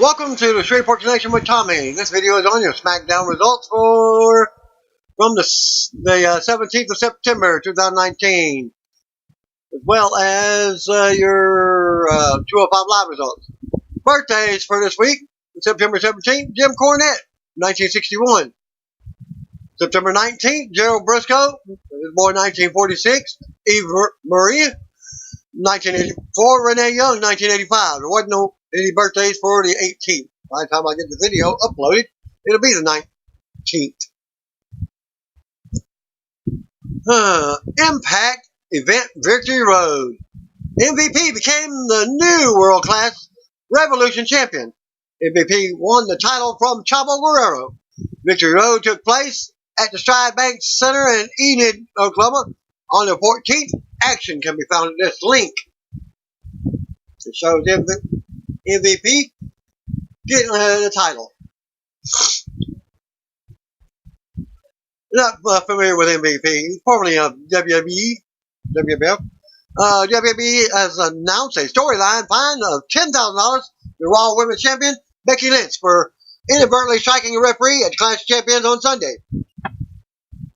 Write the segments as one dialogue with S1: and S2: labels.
S1: Welcome to the Shreveport Connection with Tommy. This video is on your SmackDown results from the 17th of September 2019, as well as your 205 Live results. Birthdays for this week: September 17th, Jim Cornette, 1961. September 19th, Gerald Briscoe, born 1946. Eve Marie, 1984. Renee Young, 1985. There wasn't no any birthdays for the 18th. By the time I get the video uploaded, it'll be the 19th. Impact Event Victory Road. MVP became the new World Class Revolution Champion. MVP won the title from Chavo Guerrero. Victory Road took place at the Stride Bank Center in Enid, Oklahoma on the 14th. Action can be found at this link. It shows MVP getting the title. Not familiar with MVP. He's formerly of WWE, WWF. WWE has announced a storyline fine of $10,000 to Raw Women's Champion Becky Lynch for inadvertently striking a referee at Clash of Champions on Sunday.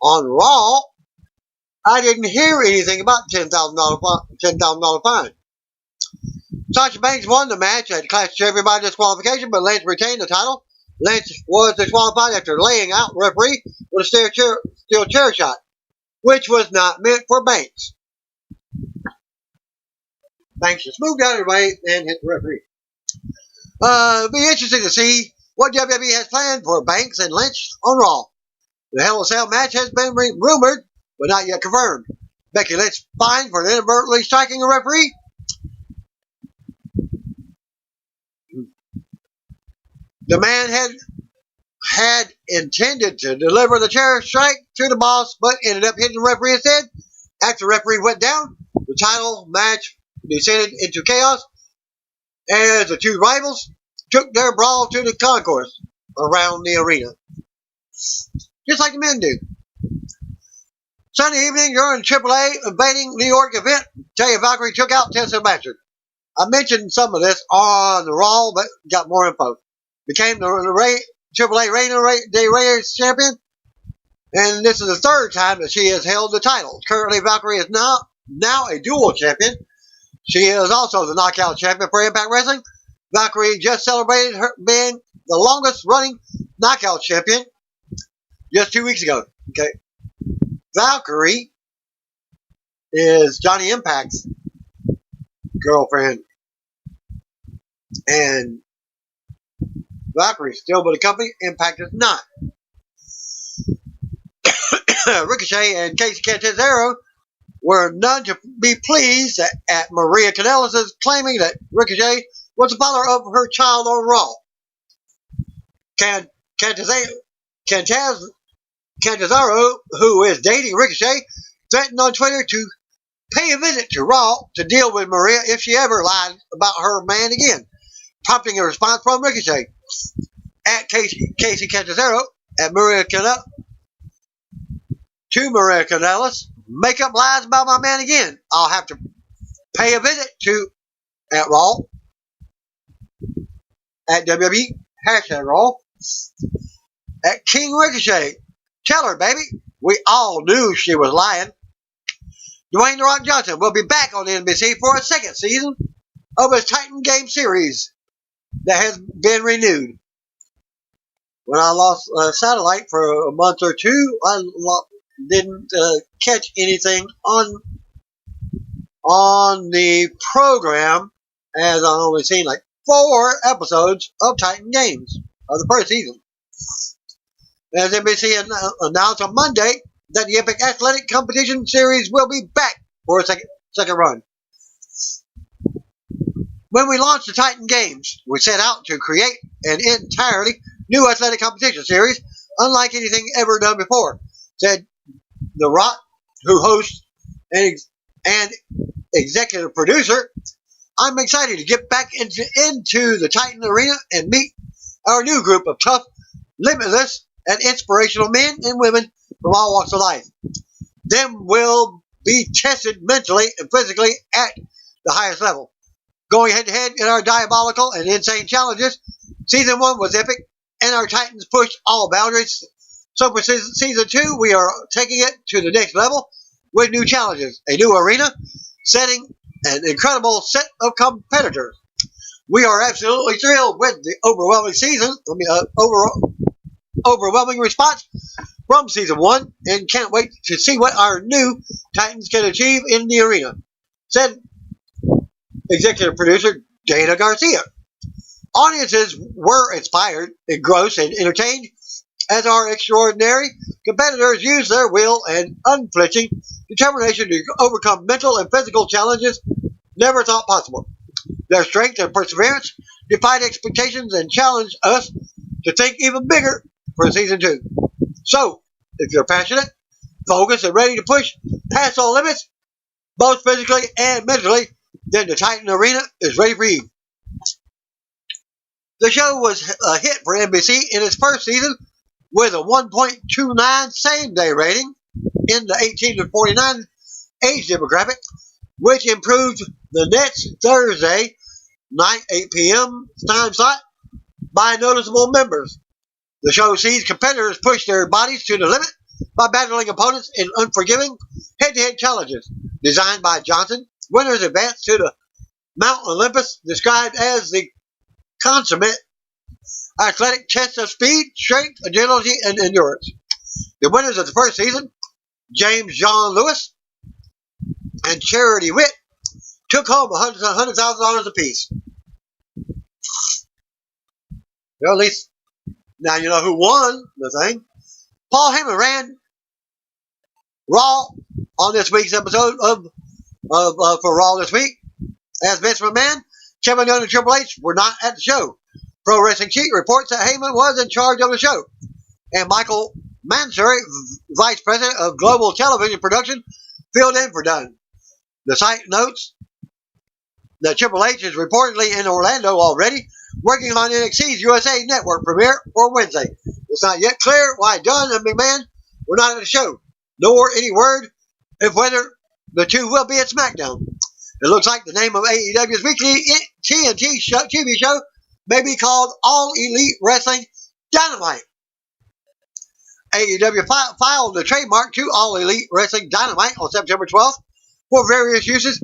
S1: On Raw, I didn't hear anything about $10,000 fine. Sasha Banks won the match at Clash of Champions by disqualification, but Lynch retained the title. Lynch was disqualified after laying out the referee with a steel chair shot, which was not meant for Banks. Banks just moved out of the way and hit the referee. It'll be interesting to see what WWE has planned for Banks and Lynch on Raw. The Hell in a Cell match has been rumored, but not yet confirmed. Becky Lynch fined for inadvertently striking a referee. The man had intended to deliver the chair strike to the boss, but ended up hitting the referee instead. After the referee went down, the title match descended into chaos as the two rivals took their brawl to the concourse around the arena, just like the men do. Sunday evening during AAA invading New York event, Taya Valkyrie took out Tessa Blanchard. I mentioned some of this on the Raw, but got more info. Became the AAA Reina de Reyes champion, and this is the third time that she has held the title. Currently, Valkyrie is now a dual champion. She is also the knockout champion for Impact Wrestling. Valkyrie just celebrated her being the longest running knockout champion just 2 weeks ago. Okay, Valkyrie is Johnny Impact's girlfriend, and Valkyrie is still with the company. Impact is not. Ricochet and Casey Cantanzaro were none to be pleased at Maria Kanellis' claiming that Ricochet was the father of her child on Raw. Cantanzaro, who is dating Ricochet, threatened on Twitter to pay a visit to Raw to deal with Maria if she ever lied about her man again, prompting a response from Ricochet. At Casey Cantanzaro, at Maria Kanellis, to Maria Kanellis, make up lies about my man again. I'll have to pay a visit to at Raw, at WWE, #Raw, at King Ricochet. Tell her, baby, we all knew she was lying. Dwayne "The Rock" Johnson will be back on NBC for a second season of his Titan Game series that has been renewed. When I lost satellite for a month or two, I didn't catch anything on the program, as I only seen like 4 episodes of Titan Games of the first season. As NBC announced on Monday that the Epic Athletic Competition Series will be back for a second run. When we launched the Titan Games, we set out to create an entirely new athletic competition series, unlike anything ever done before, said The Rock, who hosts and executive producer. I'm excited to get back into the Titan arena and meet our new group of tough, limitless, and inspirational men and women from all walks of life. Then we'll be tested mentally and physically at the highest level. going head-to-head in our diabolical and insane challenges. Season 1 was epic, and our Titans pushed all boundaries. So for Season 2, we are taking it to the next level with new challenges, a new arena, setting an incredible set of competitors. We are absolutely thrilled with the overwhelming response from Season 1 and can't wait to see what our new Titans can achieve in the arena, said executive producer Dana Garcia. Audiences were inspired, engrossed, and entertained as our extraordinary competitors used their will and unflinching determination to overcome mental and physical challenges never thought possible. Their strength and perseverance defied expectations and challenged us to think even bigger for Season 2. So, if you're passionate, focused, and ready to push past all limits, both physically and mentally, then the Titan Arena is ready for you. The show was a hit for NBC in its first season with a 1.29 same-day rating in the 18 to 49 age demographic, which improved the next Thursday night 8 p.m. time slot by noticeable members. The show sees competitors push their bodies to the limit by battling opponents in unforgiving head-to-head challenges. Designed by Johnson, winners advance to the Mount Olympus, described as the consummate athletic test of speed, strength, agility, and endurance. The winners of the first season, James John Lewis and Charity Witt, took home $100,000 apiece. Well, at least now you know who won the thing. Paul Heyman ran Raw on this week's episode for Raw this week. As Vince McMahon, Kevin Dunn, and Triple H were not at the show. Pro Wrestling Cheat reports that Heyman was in charge of the show, and Michael Mansouri, Vice President of Global Television Production, filled in for Dunn. The site notes that Triple H is reportedly in Orlando already, working on NXT's USA Network premiere for Wednesday. It's not yet clear why Dunn and McMahon were not at the show, nor any word if whether the two will be at SmackDown. It looks like the name of AEW's weekly TNT TV show may be called All Elite Wrestling Dynamite. AEW filed the trademark to All Elite Wrestling Dynamite on September 12th for various uses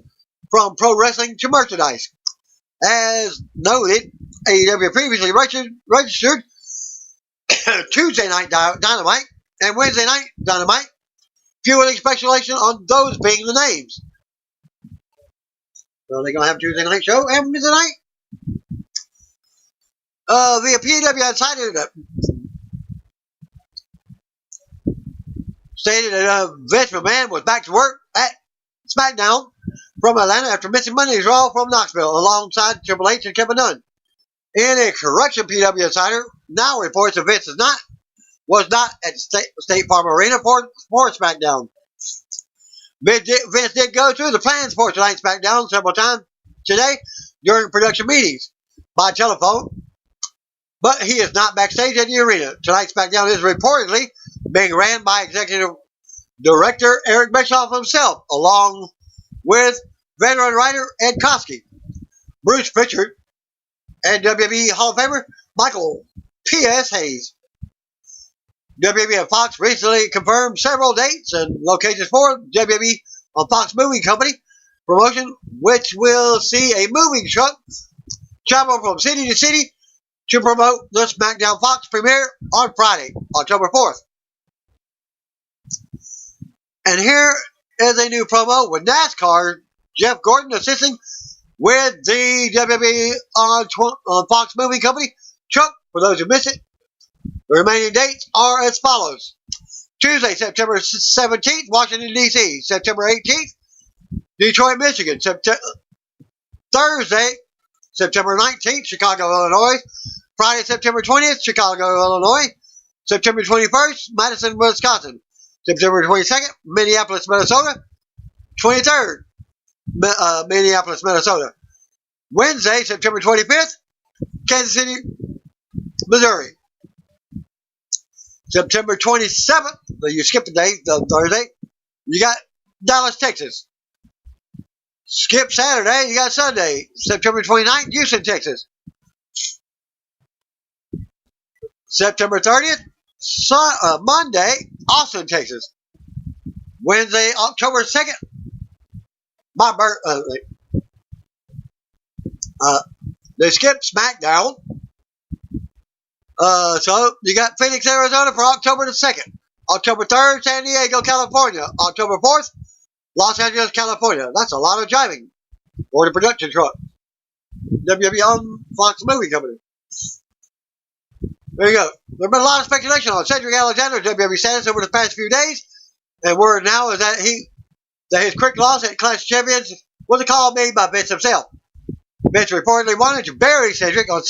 S1: from pro wrestling to merchandise. As noted, AEW previously registered Tuesday Night Dynamite and Wednesday Night Dynamite, fueling speculation on those being the names. So they're going to have a Tuesday night show and Wednesday night. The PW Insider stated that Vince McMahon was back to work at SmackDown from Atlanta after missing Monday's Raw from Knoxville alongside Triple H and Kevin Dunn. In a correction, PW Insider now reports that Vince was not at State Farm Arena for SmackDown. Vince did go through the plans for tonight's SmackDown several times today during production meetings by telephone, but he is not backstage at the arena. Tonight's SmackDown is reportedly being ran by Executive Director Eric Bischoff himself, along with veteran writer Ed Koskey, Bruce Pritchard, and WWE Hall of Famer Michael P.S. Hayes. WWE and Fox recently confirmed several dates and locations for WWE on Fox Movie Company promotion, which will see a moving truck travel from city to city to promote the SmackDown Fox premiere on Friday, October 4th. And here is a new promo with NASCAR Jeff Gordon assisting with the WWE on Fox Movie Company truck for those who missed it. The remaining dates are as follows. Tuesday, September 17th, Washington, D.C. September 18th, Detroit, Michigan. Thursday, September 19th, Chicago, Illinois. Friday, September 20th, Chicago, Illinois. September 21st, Madison, Wisconsin. September 22nd, Minneapolis, Minnesota. 23rd, Minneapolis, Minnesota. Wednesday, September 25th, Kansas City, Missouri. September 27th, you skipped a day, Thursday, you got Dallas, Texas. Skip Saturday, you got Sunday, September 29th, Houston, Texas. September 30th, Monday, Austin, Texas. Wednesday, October 2nd, my birthday. They skipped SmackDown. So you got Phoenix, Arizona for October the 2nd. October 3rd, San Diego, California. October 4th, Los Angeles, California. That's a lot of driving for the production truck. WWE on Fox Movie Company. There you go. There's been a lot of speculation on Cedric Alexander's WWE status over the past few days, and word now is that his quick loss at Clash of Champions was a call made by Vince himself. Vince reportedly wanted to bury Cedric on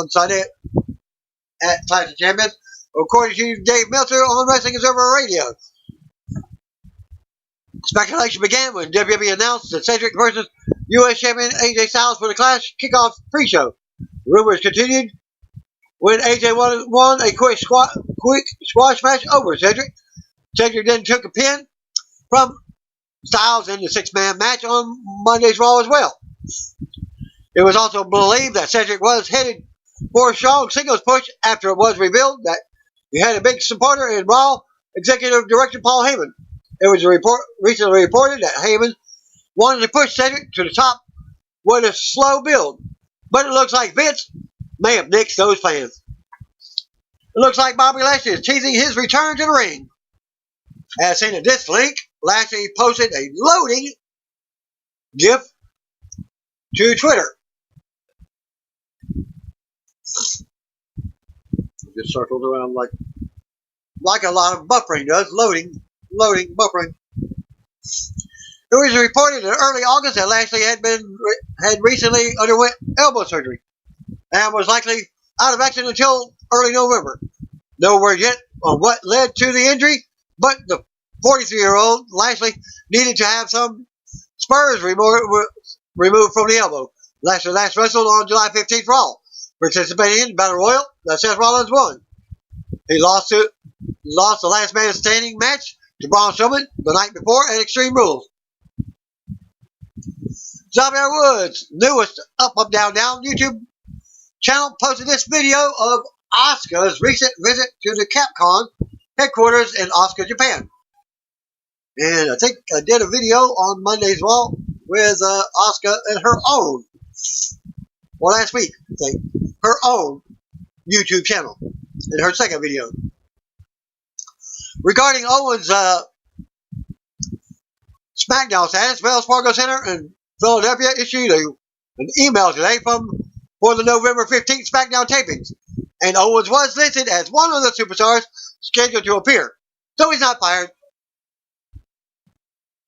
S1: Sunday at Clash of Champions, according to Dave Meltzer on Wrestling Observer Radio. Speculation began when WWE announced that Cedric versus U.S. Champion AJ Styles for the Clash kickoff pre-show. Rumors continued when AJ won a quick squash match over Cedric. Cedric then took a pin from Styles in the six-man match on Monday's Raw as well. It was also believed that Cedric was headed for a strong singles push after it was revealed that he had a big supporter in Raw Executive Director Paul Heyman. It was recently reported that Heyman wanted to push Cedric to the top with a slow build, but it looks like Vince may have nixed those plans. It looks like Bobby Lashley is teasing his return to the ring. As seen in this link, Lashley posted a loading GIF to Twitter. Just circled around like a lot of buffering does. Loading, buffering. It was reported in early August that Lashley had recently underwent elbow surgery and was likely out of action until early November. No word yet on what led to the injury, but the 43-year-old Lashley needed to have some spurs removed from the elbow. Lashley last wrestled on July 15th Raw, participating in the Battle Royal that Seth Rollins won. He lost the last man standing match to Braun Strowman the night before at Extreme Rules. Xavier Woods' newest upupdowdown YouTube channel posted this video of Asuka's recent visit to the Capcom headquarters in Osaka, Japan. And I think I did a video on Monday's Raw with Asuka and her own, or last week, I think, her own YouTube channel in her second video. Regarding Owens' SmackDown status, Wells Fargo Center in Philadelphia issued an email today for the November 15th SmackDown tapings, and Owens was listed as one of the superstars scheduled to appear, so he's not fired.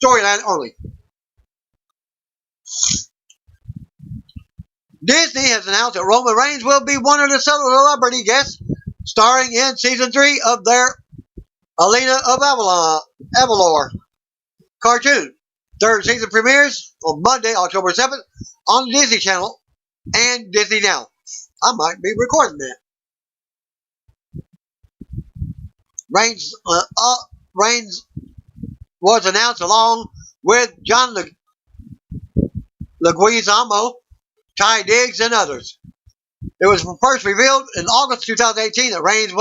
S1: Storyline only. Disney has announced that Roman Reigns will be one of the celebrity guests starring in Season 3 of their Angelina of Avalor cartoon. Third season premieres on Monday, October 7th on the Disney Channel and Disney Now. I might be recording that. Reigns was announced along with John Leguizamo, Ty Diggs, and others. It was first revealed in August 2018 that Reigns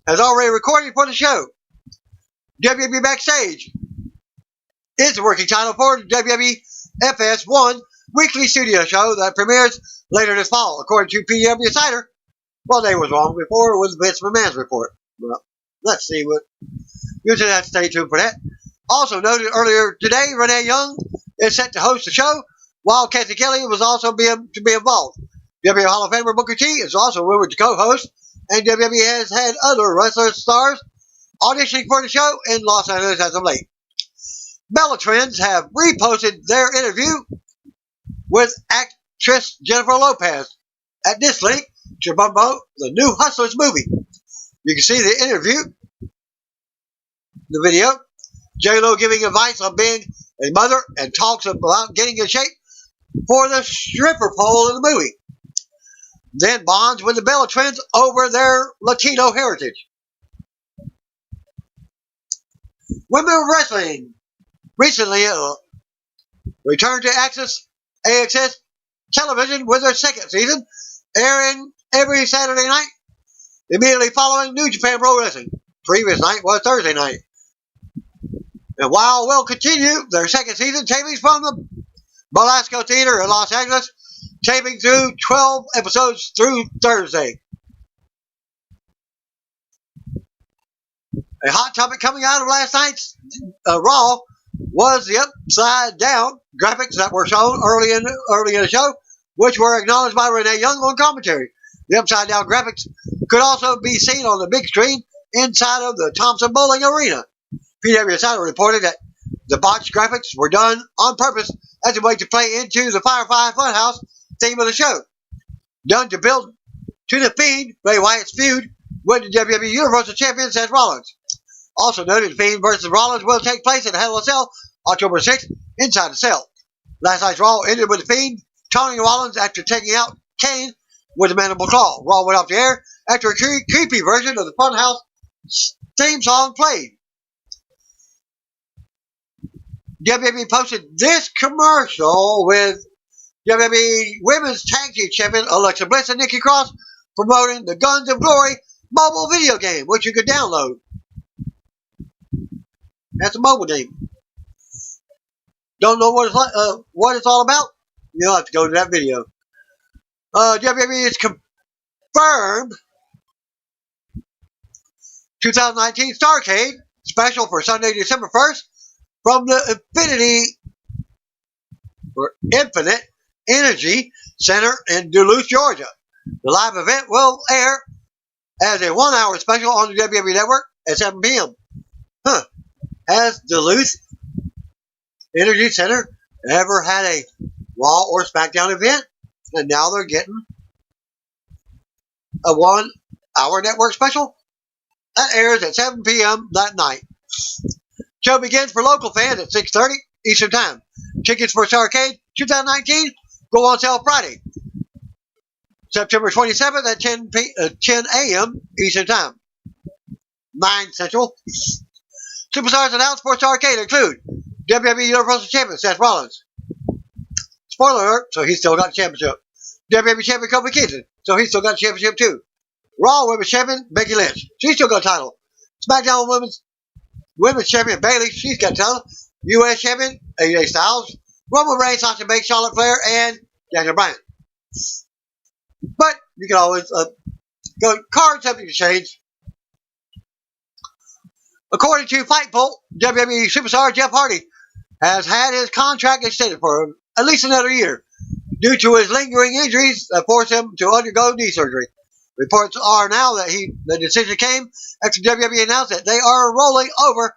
S1: has already recorded for the show. WWE Backstage is the working title for the WWE FS1 weekly studio show that premieres later this fall, according to PW Insider. Well, they was wrong before. It was Vince McMahon's report. Well, let's see what. You should have to stay tuned for that. Also noted earlier today, Renee Young is set to host the show, while Kathy Kelly was also to be involved. WWE Hall of Famer Booker T is also rumored to co-host, and WWE has had other wrestler stars auditioning for the show in Los Angeles as of late. Bellatrends have reposted their interview with actress Jennifer Lopez at this link to promote the new Hustlers movie. You can see the interview, the video. J-Lo giving advice on being a mother and talks about getting in shape for the stripper pole in the movie. Then bonds with the Bellatrends over their Latino heritage. Women wrestling. Recently, returned to AXS television with their second season, airing every Saturday night, immediately following New Japan Pro Wrestling. Previous night was Thursday night. And while will continue their second season tapings from the Belasco Theater in Los Angeles, taping through 12 episodes through Thursday. A hot topic coming out of last night's Raw was the upside down graphics that were shown early in the show, which were acknowledged by Renee Young on commentary. The upside down graphics could also be seen on the big screen inside of the Thompson Bowling Arena. PW Insider reported that the botched graphics were done on purpose as a way to play into the Firefly Funhouse theme of the show, done to build to the Fiend, Bray Wyatt's feud with the WWE Universal Champion Seth Rollins. Also noted, Fiend versus Rollins will take place in Hell in a Cell October 6th inside the cell. Last night's Raw ended with the Fiend taunting Rollins after taking out Kane with a mandible claw. Raw went off the air after a creepy version of the Funhouse theme song played. WWE posted this commercial with WWE Women's Tag Team Champion Alexa Bliss and Nikki Cross promoting the Guns of Glory mobile video game, which you could download. That's a mobile game. Don't know what it's all about? You'll have to go to that video. WWE has confirmed 2019 Starcade special for Sunday, December 1st from the Infinite Energy Center in Duluth, Georgia. The live event will air as a 1-hour special on the WWE Network at 7 p.m. Has Duluth Energy Center ever had a Raw or SmackDown event? And now they're getting a 1-hour network special that airs at 7 p.m. that night. Show begins for local fans at 6:30 Eastern Time. Tickets for Starcade 2019 go on sale Friday, September 27th at 10 a.m. Eastern Time, 9 Central. Superstars announced for Starcade include WWE Universal Champion Seth Rollins. Spoiler alert, so he's still got the championship. WWE Champion Kofi Kingston, so he's still got the championship too. Raw Women's Champion Becky Lynch, she's still got the title. SmackDown Women's Champion Bayley, she's got the title. U.S. Champion AJ Styles, Roman Reigns, Sasha Banks, Charlotte Flair, and Daniel Bryan. But you can always go card subject to change. According to Fightful, WWE superstar Jeff Hardy has had his contract extended for at least another year due to his lingering injuries that forced him to undergo knee surgery. Reports are now that the decision came after WWE announced that they are rolling over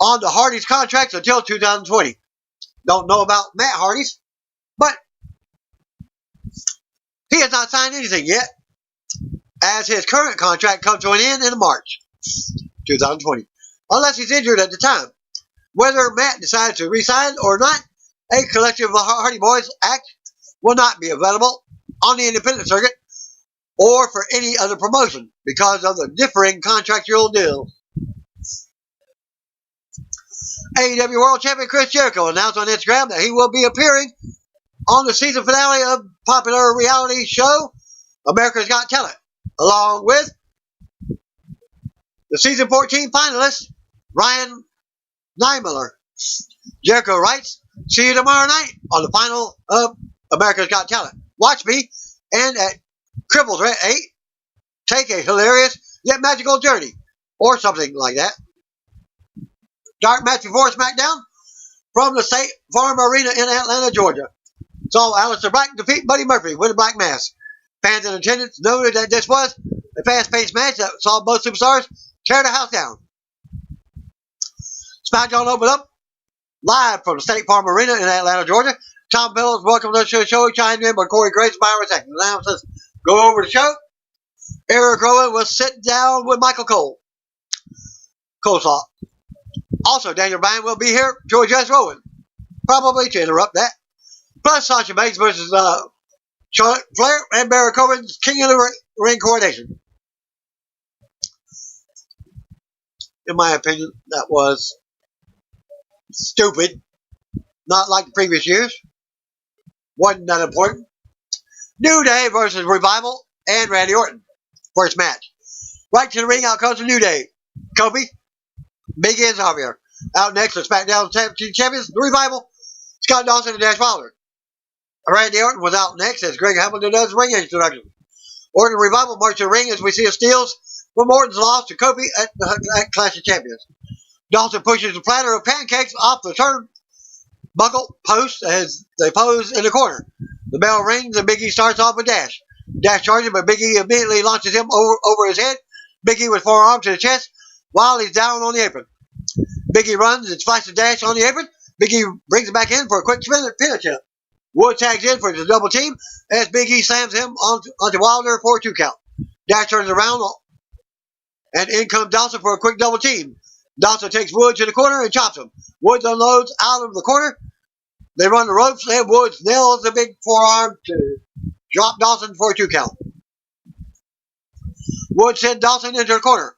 S1: on the Hardy's contracts until 2020. Don't know about Matt Hardy's, but he has not signed anything yet, as his current contract comes to an end in March 2020, unless he's injured at the time. Whether Matt decides to resign or not, a collective of the Hardy Boys act will not be available on the independent circuit or for any other promotion because of the differing contractual deals. AEW World Champion Chris Jericho announced on Instagram that he will be appearing on the season finale of popular reality show America's Got Talent, along with the season 14 finalist Ryan Neimiller. Jericho writes, "See you tomorrow night on the final of America's Got Talent. Watch me and at Cripples at 8 take a hilarious yet magical journey," or something like that. Dark match before SmackDown from the State Farm Arena in Atlanta, Georgia. Saw Aleister Black defeat Buddy Murphy with a black mask. Fans in attendance noted that this was a fast-paced match that saw both superstars tear the house down. SmackDown opened up live from the State Farm Arena in Atlanta, Georgia. Tom Bills welcomed us to the show. He chimed in, but Corey Graves and Byron Saxton announced us go over the show. Eric Rowan will sit down with Michael Cole. Coleslaw. Also, Daniel Bryan will be here to address Rowan, probably to interrupt that. Plus, Sasha Banks versus Charlotte Flair and Baron Corbin's King of the Ring coronation. In my opinion, that was stupid. not like the previous years. Wasn't that important. New Day versus Revival and Randy Orton. First match. Right to the ring, out comes the New Day. Kobe, Big E, and Xavier. Out next are SmackDown Tag Team Champions, The Revival, Scott Dawson, and Dash Wilder. Randy Orton was out next as Greg Hamilton does ring introduction. Orton and Revival march to the ring as we see a steals from Orton's loss to Kobe at Clash of Champions. Dawson pushes the platter of pancakes off the turnbuckle post as they pose in the corner. The bell rings and Big E starts off with Dash. Dash charges, but Big E immediately launches him over his head. Big E with forearm to the chest while he's down on the apron. Big E runs and splashes Dash on the apron. Big E brings him back in for a quick pin attempt. Wood tags in for the double team as Big E slams him onto Wilder for a 2 count. Dash turns around and in comes Dawson for a quick double team. Dawson takes Wood to the corner and chops him. Woods unloads out of the corner. They run the ropes and Woods nails the big forearm to drop Dawson for a 2 count. Woods sends Dawson into the corner.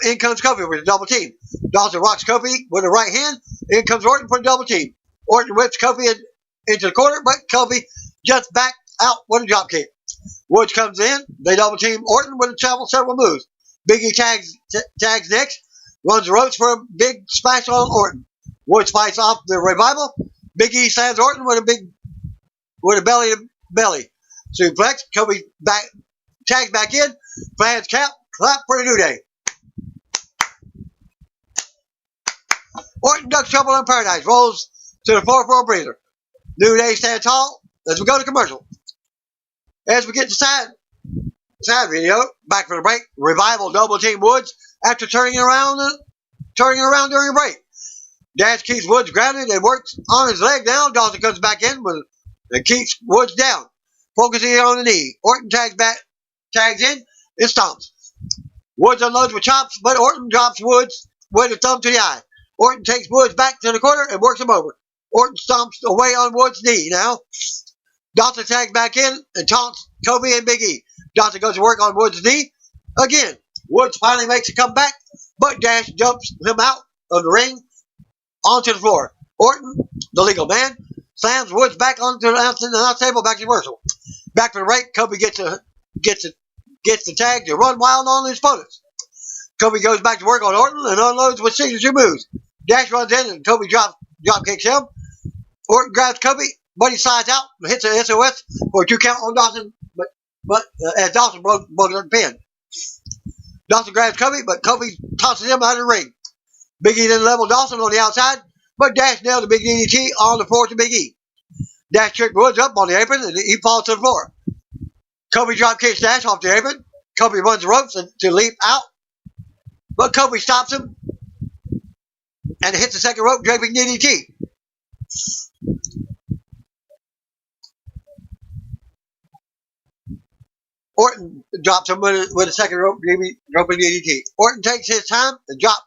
S1: In comes Kofi with a double team. Dawson rocks Kofi with the right hand. In comes Orton for a double team. Orton whips Kofi into the corner, but Kofi just back out with a drop kick. Woods comes in. They double team Orton with several moves. Big E tags next. Runs the ropes for a big splash on Orton. Woods fights off the Revival. Big E slams Orton with a belly to belly suplex. Kobe tags back in. Fans clap for the New Day. Orton ducks trouble in paradise. Rolls to the floor for a breather. New Day stand tall as we go to commercial. As we get to side video, back for the break. Revival double team Woods after turning around during a break. Dash keeps Woods grounded and works on his leg down. Dawson comes back in and keeps Woods down, focusing on the knee. Orton tags in and stomps. Woods unloads with chops, but Orton drops Woods with a thumb to the eye. Orton takes Woods back to the corner and works him over. Orton stomps away on Woods' knee now. Dawson tags back in and taunts Kobe and Big E. Dawson goes to work on Woods' knee again. Woods finally makes a comeback, but Dash jumps him out of the ring onto the floor. Orton, the legal man, slams Woods back onto the announce table. Back to reversal. Back for the break. Kobe gets the tag to run wild on his opponents. Kobe goes back to work on Orton and unloads with signature moves. Dash runs in and Kobe drop kicks him. Orton grabs Kobe, but he slides out and hits a SOS for a 2 count on Dawson, but as Dawson broke the pin. Dawson grabs Kobe, but Kobe tosses him out of the ring. Big E then leveled Dawson on the outside, but Dash nailed the big DDT on the floor to Big E. Dash tricked Woods up on the apron and he falls to the floor. Kobe drop kicks Dash off the apron. Kobe runs the ropes to leap out, but Kobe stops him and hits the second rope draping DDT. Orton drops him with a second rope dropping DDT. Orton takes his time and drops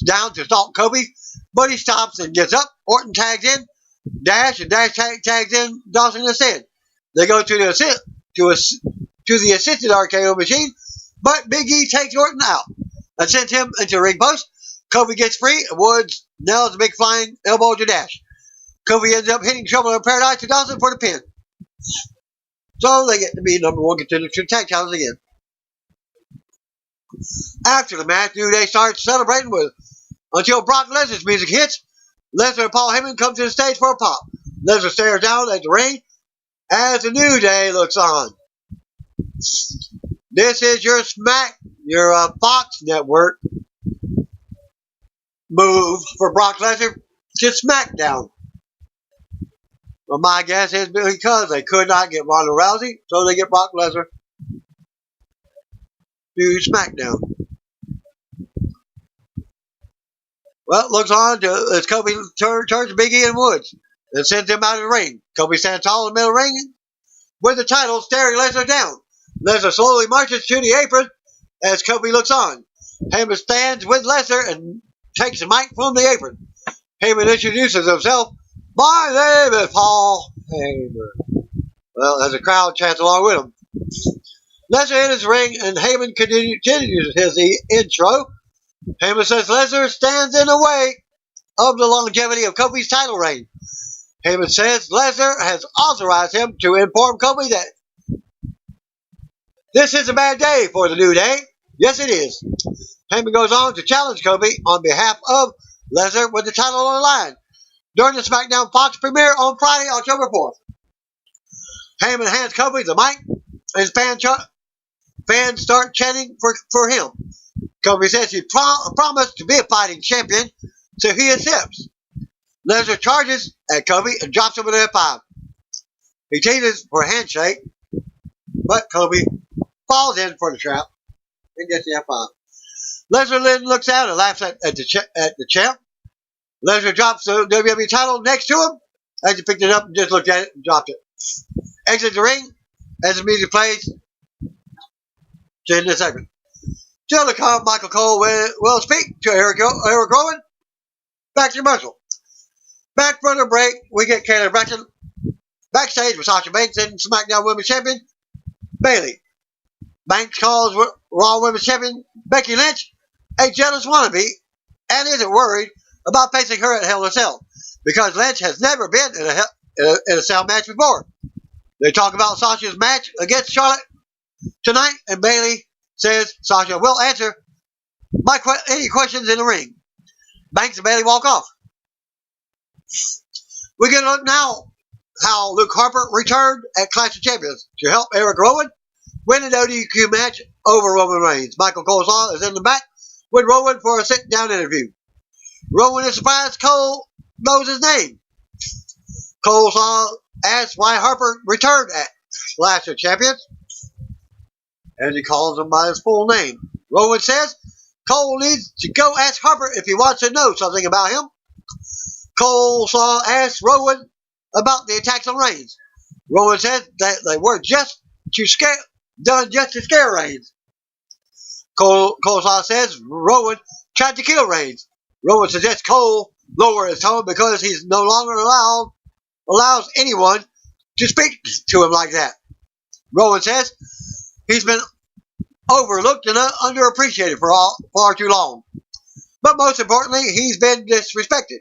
S1: down to stalk Kobe, but he stops and gets up. Orton tags in Dash, and Dash tags in Dawson instead. They go to the assisted RKO machine, but Big E takes Orton out and sends him into the ring post. Kobe gets free, and Woods nails a big flying elbow to Dash. Kobe ends up hitting Trouble in Paradise to Dawson for the pin. So they get to be number 1 contender to tag titles again. After the match, New Day starts celebrating until Brock Lesnar's music hits. Lesnar and Paul Heyman come to the stage for a pop. Lesnar stares down at the ring as the New Day looks on. This is your Fox Network move for Brock Lesnar to SmackDown. Well, my guess is because they could not get Ronda Rousey, so they get Brock Lesnar to SmackDown. Well, it looks on as Kobe turns Big E and Woods and sends them out of the ring. Kobe stands tall in the middle of the ring with the title staring Lesnar down. Lesnar slowly marches to the apron as Kobe looks on. Heyman stands with Lesnar and takes the mic from the apron. Heyman introduces himself. My name is Paul Heyman. Well, as the crowd chants along with him. Lesnar enters the ring and Heyman continues his intro. Heyman says Lesnar stands in the way of the longevity of Kobe's title reign. Heyman says Lesnar has authorized him to inform Kobe that this is a bad day for the New Day. Yes, it is. Heyman goes on to challenge Kobe on behalf of Lesnar with the title on the line during the SmackDown Fox premiere on Friday, October 4th. Heyman hands Kobe the mic, and fans start chanting for him. Kobe says he promised to be a fighting champion, so he accepts. Lesnar charges at Kobe and drops him with an F5. He teases for a handshake, but Kobe falls in for the trap and gets the F5. Lesnar then looks out and laughs at the champ. Lesnar drops the WWE title next to him as he picked it up and just looked at it and dropped it. Exits the ring as the music plays to end the segment. Still to come, Michael Cole will speak to Eric Rowan. Back to commercial. Back from the break, we get Kayla Braxton backstage with Sasha Banks and SmackDown Women's Champion Bayley. Banks calls Raw Women's Champion Becky Lynch a jealous wannabe and isn't worried about facing her at Hell in a Cell because Lynch has never been in a cell match before. They talk about Sasha's match against Charlotte tonight, and Bayley says Sasha will answer any questions in the ring. Banks and Bayley walk off. We get a look now how Luke Harper returned at Clash of Champions to help Eric Rowan win an ODQ match over Roman Reigns. Michael Cole is in the back with Rowan for a sit-down interview. Rowan is surprised Cole knows his name. Cole asks why Harper returned at Clash of Champions, and he calls him by his full name. Rowan says Cole needs to go ask Harper if he wants to know something about him. Cole asks Rowan about the attacks on Reigns. Rowan says that they were done just to scare Reigns. Cole says Rowan tried to kill Reigns. Rowan suggests Cole lower his tone because he's no longer allows anyone to speak to him like that. Rowan says he's been overlooked and underappreciated for far too long. But most importantly, he's been disrespected.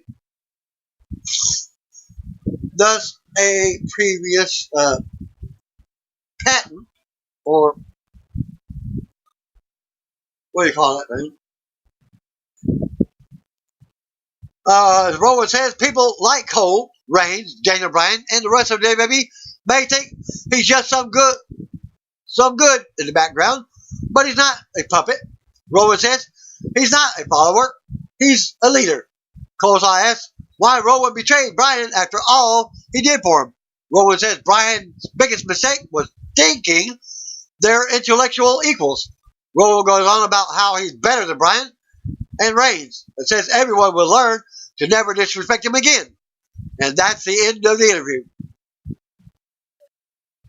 S1: Thus, a previous patent, or what do you call that thing? As Rowan says, people like Cole, Reigns, Daniel Bryan, and the rest of the WWE may think he's just some good in the background, but he's not a puppet. Rowan says he's not a follower, he's a leader. Cole asks why Rowan betrayed Bryan after all he did for him. Rowan says Bryan's biggest mistake was thinking they're intellectual equals. Rowan goes on about how he's better than Bryan and Reigns, and says everyone will learn to never disrespect him again. And that's the end of the interview.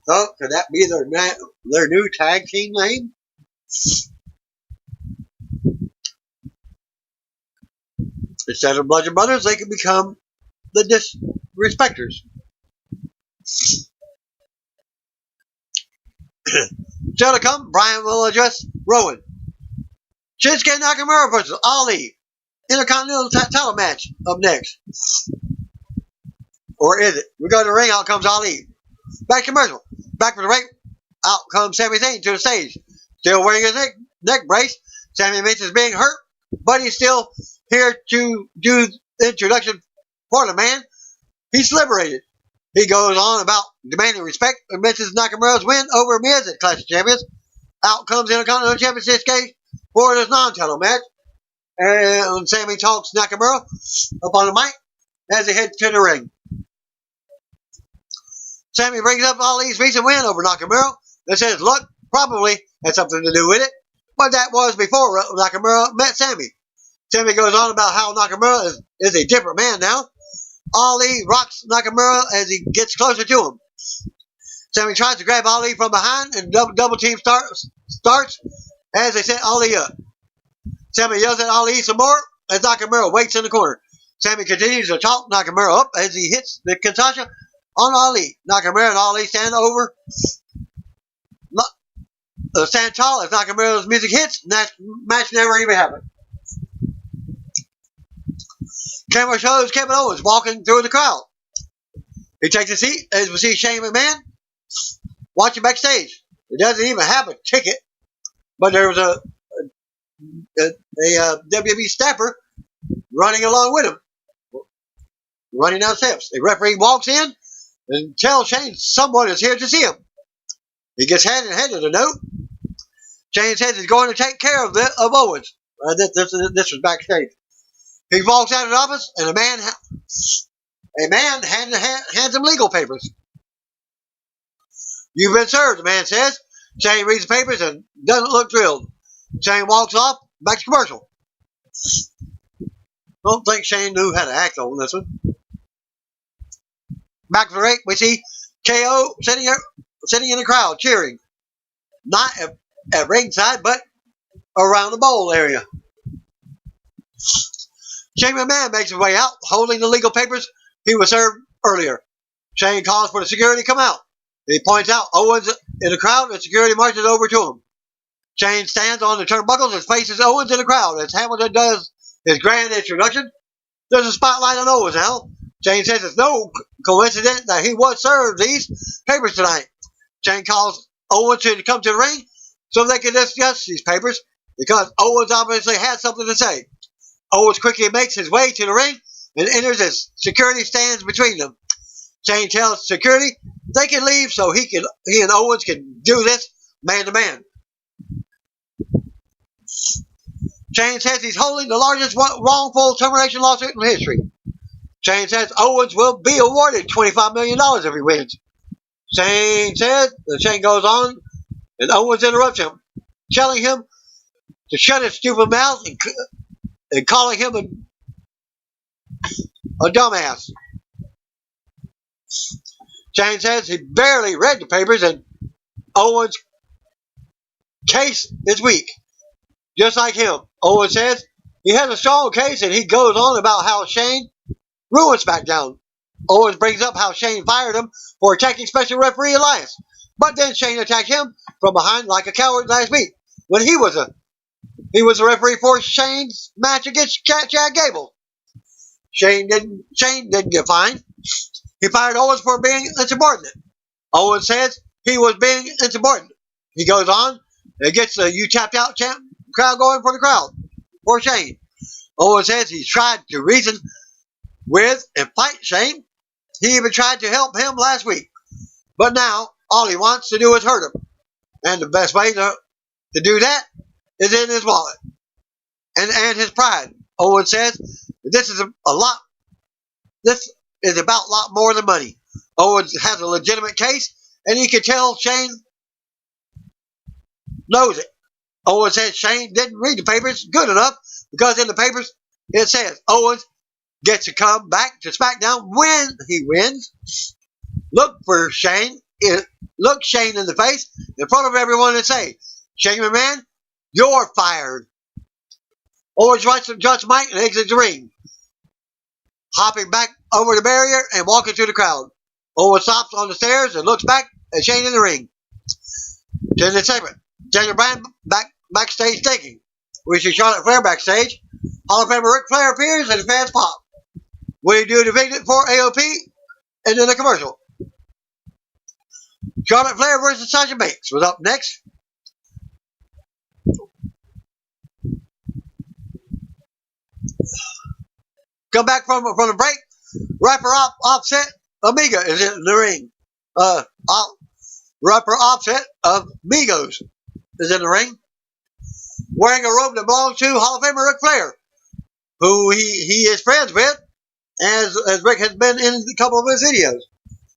S1: So, could that be their new tag team name? Instead of Bludgeon Brothers, they can become the Disrespecters. Still to come, Bryan will address Rowan. Shinsuke Nakamura versus Ali. Intercontinental title match up next. Or is it? We go to the ring, out comes Ali. Back commercial. Back from the ring, out comes Sami Zayn to the stage. Still wearing his neck brace. Sami mentions being hurt, but he's still here to do the introduction for the man. He's liberated. He goes on about demanding respect and mentions Nakamura's win over Miz at Clash of Champions. Out comes Intercontinental Champion Shinsuke for this non-title match. And Sami talks Nakamura up on the mic as they head to the ring. Sami brings up Ali's recent win over Nakamura and says luck probably had something to do with it, but that was before Nakamura met Sami. Sami goes on about how Nakamura is a different man now. Ali rocks Nakamura as he gets closer to him. Sami tries to grab Ali from behind and double team starts as they set Ali up. Sami yells at Ali some more as Nakamura waits in the corner. Sami continues to talk Nakamura up as he hits the Kinshasa on Ali. Nakamura and Ali stand tall as Nakamura's music hits, and that match never even happened. Camera shows Kevin Owens walking through the crowd. He takes a seat as we see Shane McMahon watching backstage. He doesn't even have a ticket, but there was a WWE staffer running along with him, running down steps. The referee walks in and tells Shane someone is here to see him. He gets handed a note. Shane says he's going to take care of Owens. This was backstage. He walks out of the office, and a man hands him legal papers. You've been served, the man says. Shane reads the papers and doesn't look thrilled. Shane walks off, back to commercial. Don't think Shane knew how to act on this one. Back to the ring, we see KO sitting in the crowd, cheering. Not at ringside, but around the bowl area. Shane McMahon makes his way out, holding the legal papers he was served earlier. Shane calls for the security to come out. He points out Owens in the crowd, and security marches over to him. Shane stands on the turnbuckles and faces Owens in the crowd as Hamilton does his grand introduction. There's a spotlight on Owens now. Shane says it's no coincidence that he was served these papers tonight. Shane calls Owens to come to the ring so they can discuss these papers because Owens obviously had something to say. Owens quickly makes his way to the ring and enters as security stands between them. Shane tells security they can leave so he and Owens can do this man to man. Shane says he's holding the largest wrongful termination lawsuit in history. Shane says Owens will be awarded $25 million if he wins. Shane goes on, and Owens interrupts him, telling him to shut his stupid mouth and calling him a dumbass. Shane says he barely read the papers and Owens' case is weak. Just like him, Owens says he has a strong case and he goes on about how Shane ruined SmackDown. Owens brings up how Shane fired him for attacking Special Referee Elias, but then Shane attacked him from behind like a coward last week when he was a referee for Shane's match against Chad Gable. Shane didn't get fined. He fired Owens for being insubordinate. Owens says he was being insubordinate. He goes on and gets the "you tapped out" chant crowd going for Shane. Owens says he's tried to reason with and fight Shane. He even tried to help him last week. But now, all he wants to do is hurt him. And the best way to do that is in his wallet. And his pride. Owens says this is about a lot more than money. Owens has a legitimate case, and he can tell Shane knows it. Owens says Shane didn't read the papers good enough because in the papers it says Owens gets to come back to SmackDown when he wins. Look Shane in the face in front of everyone and say, Shane McMahon, you're fired. Owens runs to John's mic and exits the ring, hopping back over the barrier and walking through the crowd. Owens stops on the stairs and looks back at Shane in the ring. To the segment, Daniel Bryan backstage thinking. We see Charlotte Flair backstage. Hall of Famer Ric Flair appears and the fans pop. Will he do the vignette for AOP? And then a commercial. Charlotte Flair versus Sasha Banks was up next. Come back from the break. Rapper Offset Amiga is in the ring. Rapper Offset of Migos is in the ring, wearing a robe that belongs to Hall of Famer Ric Flair, who he is friends with, as Rick has been in a couple of his videos.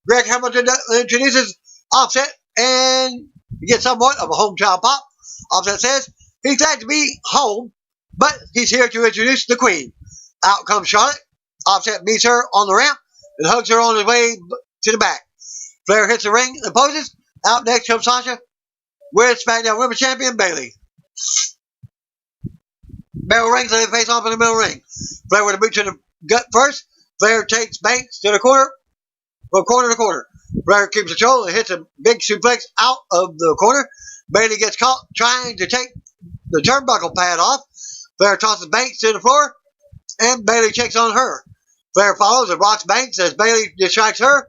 S1: Greg Hamilton introduces Offset and gets somewhat of a hometown pop. Offset says he's glad to be home, but he's here to introduce the Queen. Out comes Charlotte. Offset meets her on the ramp and hugs her on his way to the back. Flair hits the ring and poses. Out next comes Sasha with SmackDown Women's Champion Bayley. Bell rings and they face off in the middle ring. Flair with a boot to the gut first. Flair takes Banks to the corner, from corner to corner. Flair keeps control and hits a big suplex out of the corner. Bayley gets caught trying to take the turnbuckle pad off. Flair tosses Banks to the floor, and Bayley checks on her. Flair follows and rocks Banks as Bayley distracts her.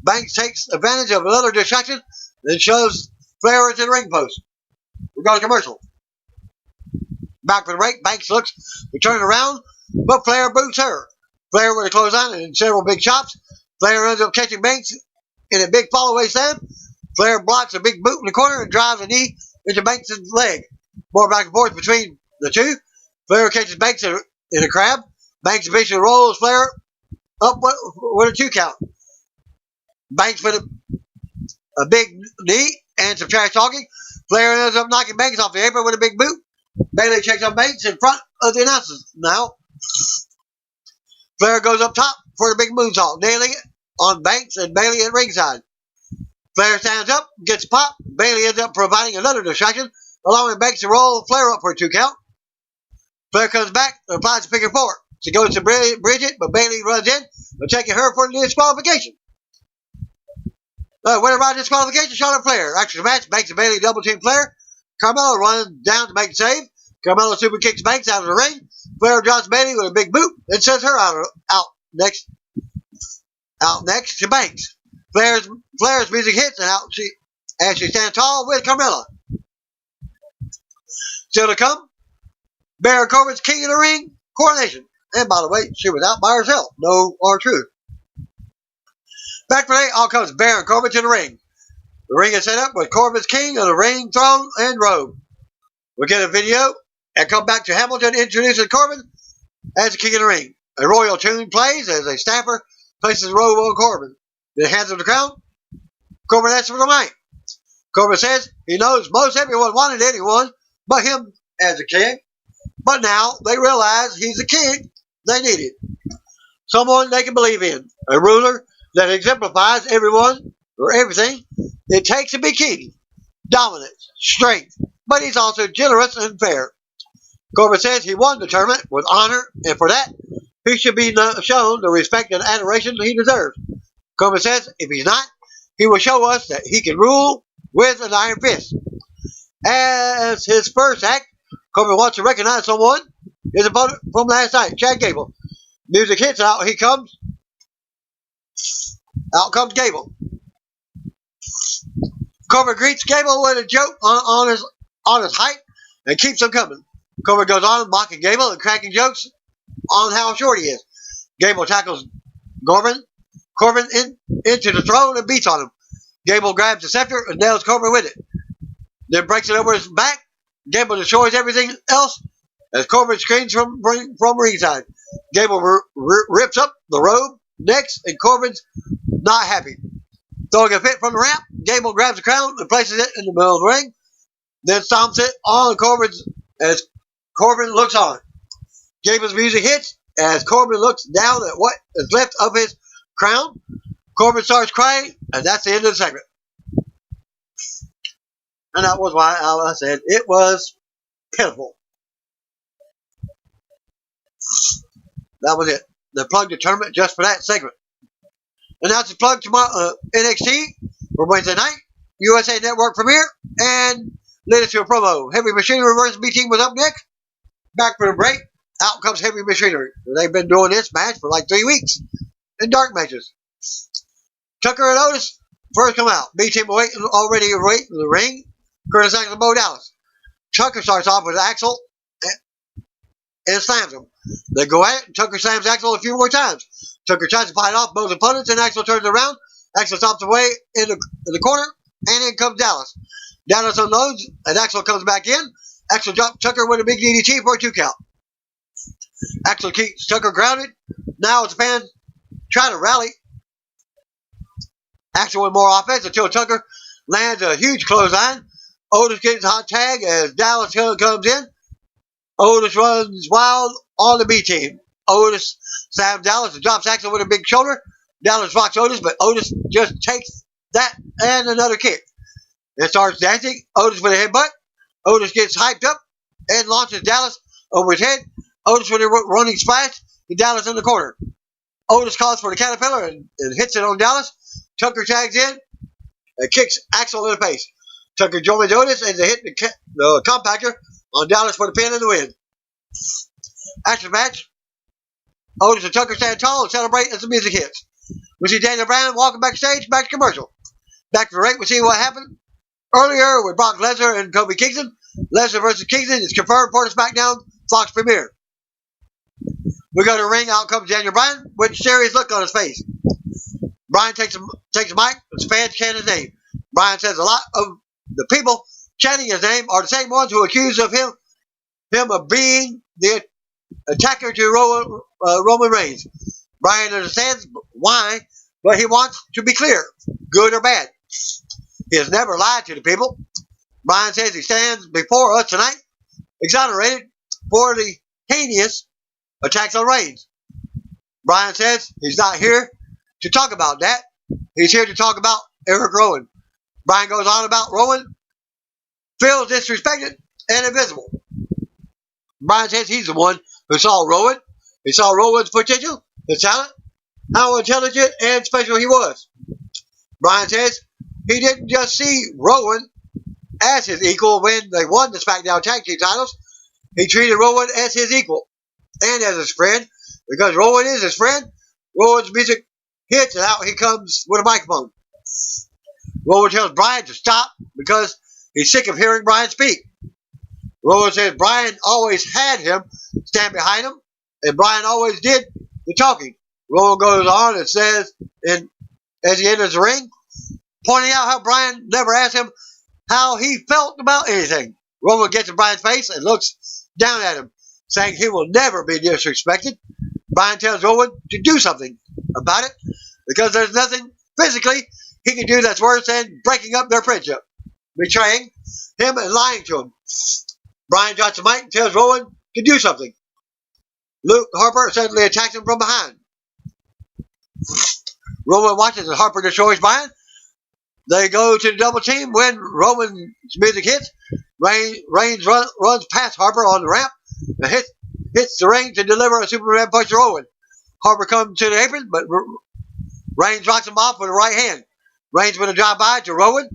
S1: Banks takes advantage of another distraction and shoves Flair into the ring post. We go to commercial. Back for the break, Banks looks to turn around, but Flair boots her. Flair with a clothesline and several big chops. Flair ends up catching Banks in a big follow-away slam. Flair blocks a big boot in the corner and drives a knee into Banks' leg. More back and forth between the two. Flair catches Banks in a crab. Banks eventually rolls Flair up with a 2 count. Banks with a big knee and some trash talking. Flair ends up knocking Banks off the apron with a big boot. Bayley checks on Banks in front of the announcers now. Flair goes up top for the big moonsault, nailing it on Banks and Bayley at ringside. Flair stands up, gets a pop. Bayley ends up providing another distraction, allowing Banks to roll Flair up for a 2 count. Flair comes back and applies a figure 4. She goes to Bridget, but Bayley runs in, taking her for the disqualification. Winner by disqualification, Charlotte Flair. After the match, Banks and Bayley double team Flair. Carmella runs down to make the save. Carmella super kicks Banks out of the ring. Flair drops Bayley with a big boot and sends her out next to Banks. Flair's music hits and she stands tall with Carmella. Still to come, Baron Corbin's King of the Ring coronation. And by the way, she was out by herself. No R-Truth. Back for 8, all comes Baron Corbin to the ring. The ring is set up with Corbin's King of the Ring, throne, and robe. We get a video and come back to Hamilton introducing Corbin as the King of the Ring. A royal tune plays as a stamper places the robe on Corbin. Then hands him the crown. Corbin asks for the mic. Corbin says he knows most everyone wanted anyone but him as a king. But now they realize he's the king they needed. Someone they can believe in. A ruler that exemplifies everyone or everything it takes to be king. Dominance, strength, but he's also generous and fair. Corbin says he won the tournament with honor, and for that, he should be shown the respect and adoration he deserves. Corbin says if he's not, he will show us that he can rule with an iron fist. As his first act, Corbin wants to recognize someone, his opponent from last night, Chad Gable. Music hits, out he comes. Out comes Gable. Corbin greets Gable with a joke on his height and keeps him coming. Corbin goes on mocking Gable and cracking jokes on how short he is. Gable tackles Corbin into the throne and beats on him. Gable grabs the scepter and nails Corbin with it. Then breaks it over his back. Gable destroys everything else as Corbin screams from ringside. Gable rips up the robe next, and Corbin's not happy. Throwing a fit from the ramp, Gable grabs the crown and places it in the middle of the ring, then stomps it on Corbin's as Corbin looks on. Gable's music hits as Corbin looks down at what is left of his crown. Corbin starts crying, and that's the end of the segment. And that was why I said it was pitiful. That was it. They plugged the tournament just for that segment. And that's the plug tomorrow, NXT for Wednesday night, USA Network premiere, and lead us to a promo. Heavy Machinery versus B-Team was up next. Back for the break. Out comes Heavy Machinery. They've been doing this match for like 3 weeks in dark matches. Tucker and Otis first come out. B-Team already waiting in the ring. Curtis Axel, Bo Dallas. Tucker starts off with Axel and slams him. They go at it, and Tucker slams Axel a few more times. Tucker tries to fight off both opponents, and Axel turns around. Axel stops away in the corner, and in comes Dallas. Dallas unloads, and Axel comes back in. Axel drops Tucker with a big DDT for a 2 count. Axel keeps Tucker grounded. Now it's the fans trying to rally. Axel with more offense until Tucker lands a huge clothesline. Otis gets a hot tag as Dallas comes in. Otis runs wild on the B-Team. Otis slams Dallas and drops Axel with a big shoulder. Dallas rocks Otis, but Otis just takes that and another kick. And starts dancing. Otis with a headbutt. Otis gets hyped up and launches Dallas over his head. Otis with a running splash. And Dallas in the corner. Otis calls for the caterpillar and hits it on Dallas. Tucker tags in and kicks Axel in the face. Tucker joins Otis and they hit the compactor on Dallas for the pin and the win. After the match, Otis and Tucker stand tall and celebrate as the music hits. We see Daniel Bryan walking backstage, back to commercial. Back to the ring, we see what happened earlier with Brock Lesnar and Kofi Kingston. Lesnar versus Kingston is confirmed for the SmackDown Fox premiere. We go to the ring, out comes Daniel Bryan with a serious look on his face. Bryan takes a mic, the fans chant his name. Bryan says a lot of the people chanting his name are the same ones who accuse of him of being the attacker to Roman Reigns. Bryan understands why, but he wants to be clear, good or bad. He has never lied to the people. Bryan says he stands before us tonight, exonerated for the heinous attacks on Reigns. Bryan says he's not here to talk about that. He's here to talk about Eric Rowan. Bryan goes on about Rowan feels disrespected and invisible. Bryan says he's the one who saw Rowan. He saw Rowan's potential, his talent, how intelligent and special he was. Bryan says he didn't just see Rowan as his equal when they won the SmackDown Tag Team titles. He treated Rowan as his equal and as his friend. Because Rowan is his friend, Rowan's music hits and out he comes with a microphone. Rowan tells Bryan to stop because he's sick of hearing Bryan speak. Rowan says Bryan always had him stand behind him, and Bryan always did the talking. Rowan goes on and says, as he enters the ring, pointing out how Bryan never asked him how he felt about anything. Rowan gets in Bryan's face and looks down at him, saying he will never be disrespected. Bryan tells Rowan to do something about it because there's nothing physically he can do that's worse than breaking up their friendship, betraying him and lying to him. Bryan drops the mic and tells Rowan to do something. Luke Harper suddenly attacks him from behind. Rowan watches as Harper destroys Bryan. They go to the double team when Roman's music hits. Reigns runs past Harper on the ramp and hits the ring to deliver a Superman punch to Rowan. Harper comes to the apron, but Reigns knocks him off with a right hand. Reigns with a drive-by to Rowan.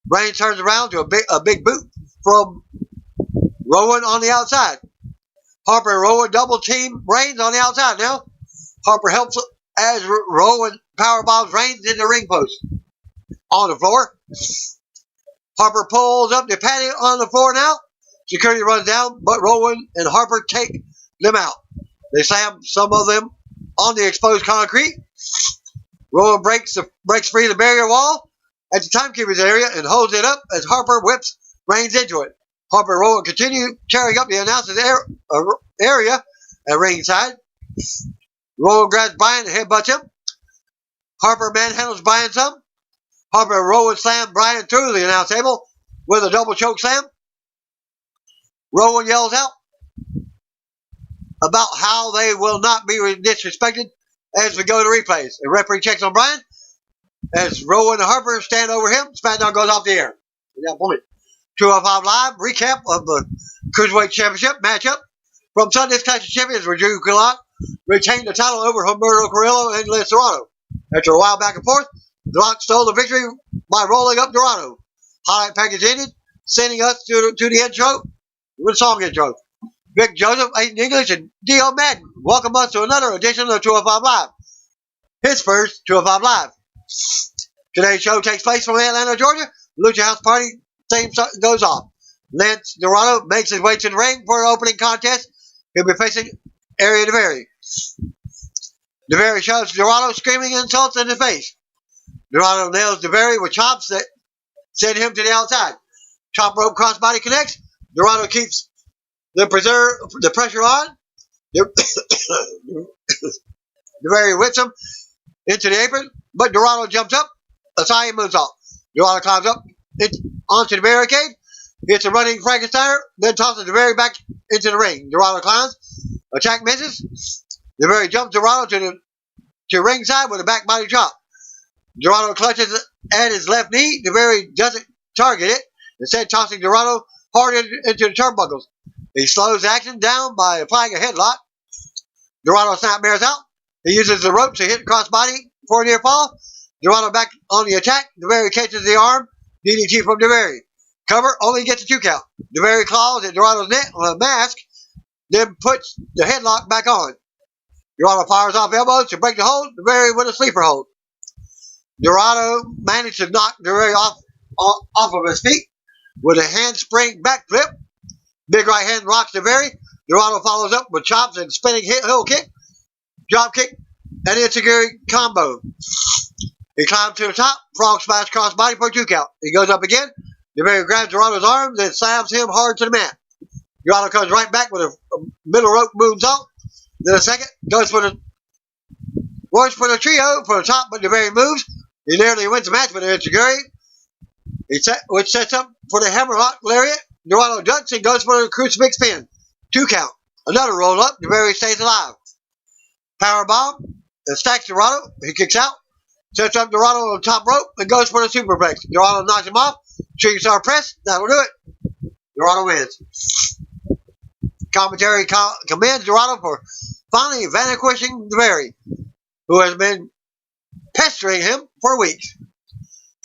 S1: Reigns turns around to a big boot from Rowan on the outside. Harper and Rowan double team Reigns on the outside now. Harper helps as Rowan powerbombs Reigns in the ring post. On the floor. Harper pulls up the patio on the floor now. Security runs down, but Rowan and Harper take them out. They slam some of them on the exposed concrete. Rowan breaks free the barrier wall at the timekeeper's area and holds it up as Harper whips Reigns into it. Harper and Rowan continue tearing up the announcer's area at ringside. Rowan grabs Bryan and headbutts him. Harper manhandles Bryan some. Harper and Rowan slam Bryan through the announce table with a double choke slam. Rowan yells out about how they will not be disrespected as we go to replays. The referee checks on Bryan. As Rowan and Harper stand over him, SmackDown goes off the air. At that point, 205 Live recap of the Cruiserweight Championship matchup. From Sunday's Clash of Champions, Drew Gulak retained the title over Humberto Carrillo and Lince Dorado. After a while back and forth, Gulak stole the victory by rolling up Dorado. Highlight package ended, sending us to the intro with a song intro. Vic Joseph, Aiden English, and D.O. Madden welcome us to another edition of 205 Live. His first 205 Live. Today's show takes place from Atlanta, Georgia. Lucha House Party theme goes off. Lince Dorado makes his way to the ring for an opening contest. He'll be facing Area DeVere. DeVere shoves Dorado, screaming insults in his face. Dorado nails DeVere with chops that send him to the outside. Chop rope crossbody connects. Dorado keeps the pressure on. DeVere whips him into the apron, but Dorado jumps up. Asai moves off. Dorado climbs up onto the barricade. Hits a running Frankensteiner, then tosses DeVere back into the ring. Dorado climbs. Attack misses. DeVere jumps Dorado to ringside with a back body chop. Dorado clutches at his left knee. DeVere doesn't target it, instead tossing Dorado hard into the turnbuckles. He slows the action down by applying a headlock. Dorado snapmares out. He uses the rope to hit crossbody for a near fall. Dorado back on the attack. DeVere catches the arm. DDT from DeVere. Cover only gets a 2 count. DeVere claws at Dorado's neck with a mask, then puts the headlock back on. Dorado fires off elbows to break the hold. DeBerry with a sleeper hold. Dorado managed to knock DeBerry off of his feet with a handspring backflip. Big right hand rocks DeBerry. Dorado follows up with chops and spinning heel kick, drop kick, and enziguri combo. He climbs to the top, frog smash crossbody for a 2 count. He goes up again. DeBerry grabs Dorado's arms and slams him hard to the mat. Dorado comes right back with a middle rope moonsault. Then a second, goes for the trio for the top, but DeBerry moves. He nearly wins the match with an enziguri, which sets up for the hammerlock lariat. Dorado ducks and goes for the crucifix pin. 2 count. Another roll up. DeBerry stays alive. Power bomb and stacks Dorado. He kicks out. Sets up Dorado on the top rope and goes for the superplex. Dorado knocks him off. Shooting star press. That'll do it. Dorado wins. Commentary commends Dorado for finally vanquishing DeBerry, who has been pestering him for weeks.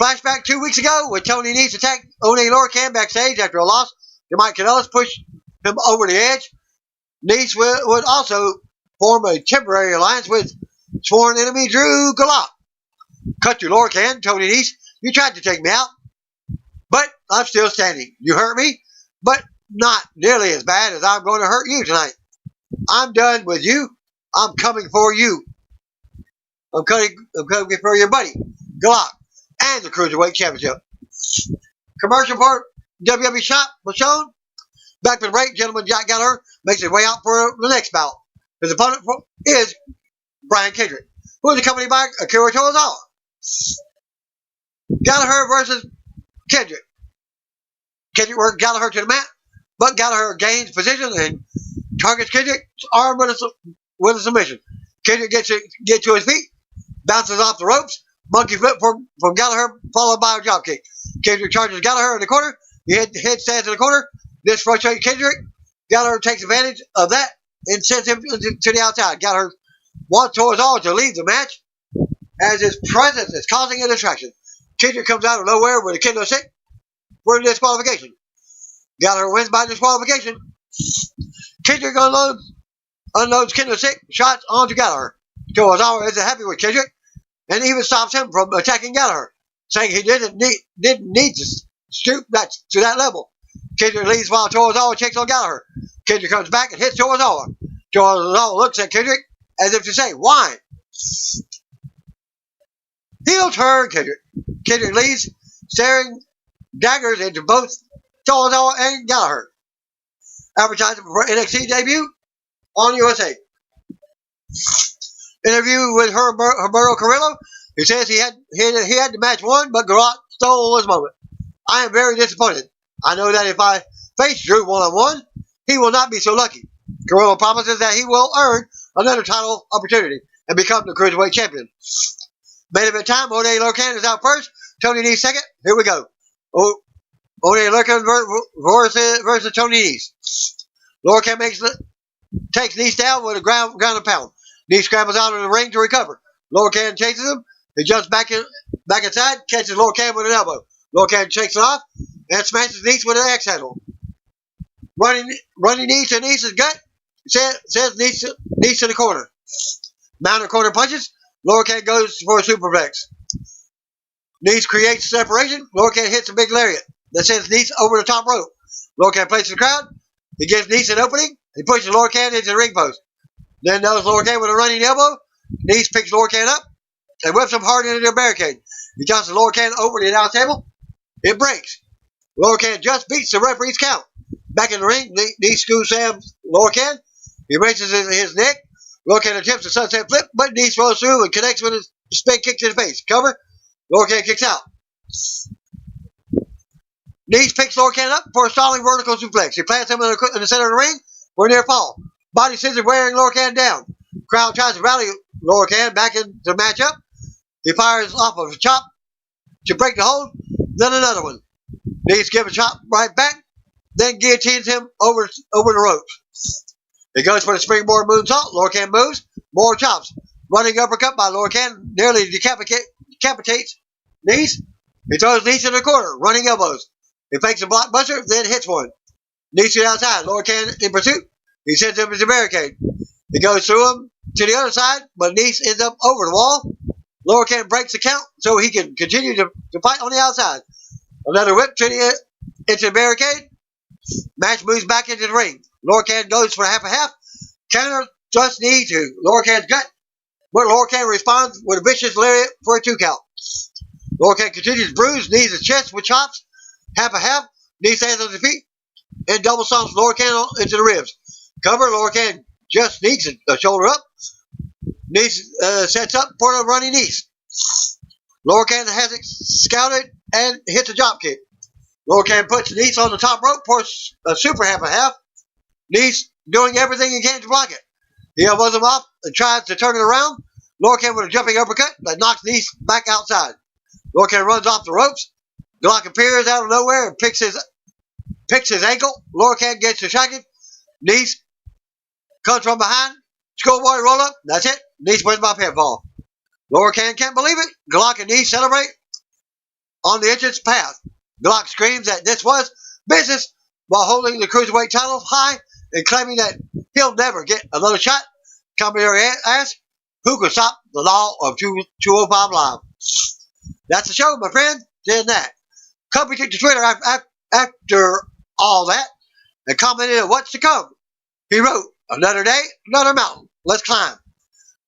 S1: Flashback 2 weeks ago when Tony Nese attacked Oney Lorcan backstage after a loss to Mike Kanellis pushed him over the edge. Nese would also form a temporary alliance with sworn enemy Drew Gulak. Cut to Lorcan. Tony Nese, you tried to take me out, but I'm still standing. You hurt me, but not nearly as bad as I'm going to hurt you tonight. I'm done with you. I'm coming for you. I'm coming for your buddy, Gulak, and the Cruiserweight Championship. Commercial for WWE Shop was shown. Back for the break, gentleman Jack Gallagher makes his way out for the next bout. His opponent is Brian Kendrick, who is accompanied by Akira Tozawa. Gallagher versus Kendrick. Kendrick works Gallagher to the mat, but Gallagher gains position and targets Kendrick's arm with a submission. Kendrick gets to his feet, bounces off the ropes, monkey flip from Gallagher, followed by a drop kick. Kendrick charges Gallagher in the corner. He head stands in the corner. This frustrates Kendrick. Gallagher takes advantage of that and sends him to the outside. Gallagher wants Tozawa to leave the match as his presence is causing a distraction. Kendrick comes out of nowhere with a kendo stick for a disqualification. Gallagher wins by disqualification. Kendrick unloads kendo stick shots onto Gallagher. Tozawa isn't happy with Kendrick and even stops him from attacking Gallagher, saying he didn't need to stoop to that level. Kendrick leaves while Tozawa checks on Gallagher. Kendrick comes back and hits Tozawa. Tozawa looks at Kendrick as if to say, why? Heel turn Kendrick. Kendrick leaves, staring daggers into both Tozawa and Gallagher. Advertising for NXT debut on USA. Interview with Humberto Carrillo. He says he had the match won, but Gulak stole his moment. I am very disappointed. I know that if I face Drew one-on-one, he will not be so lucky. Carrillo promises that he will earn another title opportunity and become the Cruiserweight Champion. Main event time, Oney Lorcan is out first. Tony Nese second. Here we go. Oney Lorcan versus Tony Nese. Lorcan takes Nese down with a ground and pound. Nese scrambles out of the ring to recover. Lorcan chases him. He jumps back inside, catches Lorcan with an elbow. Lorcan shakes it off and smashes Nese with an axe handle. Running Nese to Nese's gut, says Nese in the corner. Mounted corner punches. Lorcan goes for a superplex. Nese creates separation. Lorcan hits a big lariat that sends Nese over the top rope. Lorcan plays the crowd. He gives Nese an opening. He pushes Lorcan into the ring post. Then knows Lorcan with a running elbow. Nese picks Lorcan up and whips him hard into the barricade. He tosses Lorcan over the announce table. It breaks. Lorcan just beats the referee's count. Back in the ring, Nese screws Lorcan. He raises his neck. Lorcan attempts a sunset flip, but Nese rolls through and connects with his spin kick to the face. Cover. Lorcan kicks out. Nese picks Lorcan up for a stalling vertical suplex. He plants him in the center of the ring for a near fall. Body scissors wearing Lorcan down. Crowd tries to rally Lorcan back into the matchup. He fires off of a chop to break the hold. Then another one. Nese gives a chop right back. Then guillotines him over the ropes. He goes for the springboard moonsault. Lorcan moves. More chops. Running uppercut by Lorcan nearly decapitates Nese. He throws Nese in the corner. Running elbows. He fakes a blockbuster, then hits one. Nese to the outside. Lorcan in pursuit. He sends him to the barricade. He goes through him to the other side, but Nice ends up over the wall. Lower Can breaks the count so he can continue to fight on the outside. Another whip into the barricade. Match moves back into the ring. Lower Can goes for half a half. Counter thrust knee to Lower Can's gut. But Lower Can responds with a vicious lariat for a 2 count. Lower Can continues to bruise, knees his chest with chops. Half a half. Knee stands on his feet. And double stomps Lower Can into the ribs. Cover. Lower Can just sneaks a shoulder up. Nice sets up for a running Nice. Lower Can has it scouted and hits a drop kick. Lower Can puts Nice on the top rope for a super half a half. Nice doing everything he can to block it. He elbows him off and tries to turn it around. Lower Can with a jumping uppercut that knocks Nice back outside. Lower Can runs off the ropes. Glock appears out of nowhere and picks his ankle. Lower Can gets distracted. Nice comes from behind. Schoolboy roll up. That's it. Nice wins by pinfall. Lower Can can't believe it. Glock and Nice celebrate on the entrance path. Glock screams that this was business while holding the cruiserweight title high and claiming that he'll never get another shot. Commentary asks, who could stop the law of 205 Live? That's the show, my friend. Did that. Cubby took to Twitter after all that and commented on what's to come. He wrote, another day, another mountain. Let's climb.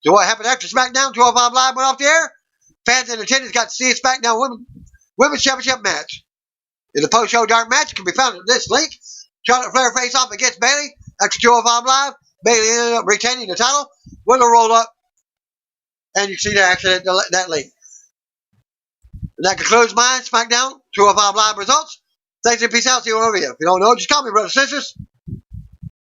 S1: So what happened after SmackDown 205 Live went off the air? Fans in attendance got to see a SmackDown Women's Championship match. In the post-show dark match can be found at this link. Charlotte Flair face off against Bayley after 205 Live. Bayley ended up retaining the title with a roll-up. And you can see that link. And that concludes my SmackDown 205 Live results. Thanks and peace out. See you over here. If you don't know, just call me, brothers and sisters.